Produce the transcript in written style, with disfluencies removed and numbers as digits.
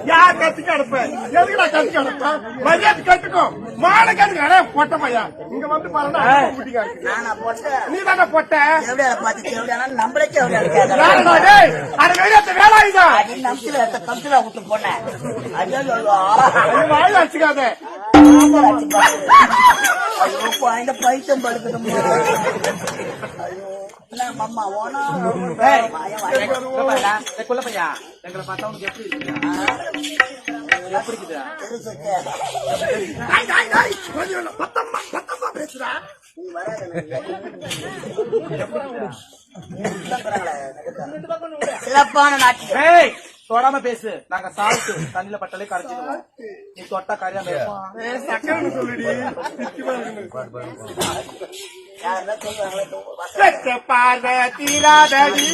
யார் கத்துக்க அனுப்பேன் எதுக்குடா கத்துக்க அனுப்பேன் மரியாதை கட்டுக்கும் மாலை கட்டுக்க பொட்ட பையா இங்க வந்து பாருங்க நீ தானே பொட்ட நம்மளே வேலாயுதா போனேன் வாயில வச்சுக்காத பைத்தியம் படுக்கணும் அம்மா ஓனா குள்ள பையா எங்களை பார்த்தா உனக்கு எப்படி பேசுறா சிறப்பான நாட்டு தொடாம பேசு. நாங்க சாப்பிட்டு தண்ணியில பட்டாலே கரைச்சிடுவோம். நீ தொட்டா கரையா சக்கரன்னு சொல்லுடி பார்வை தீராதடி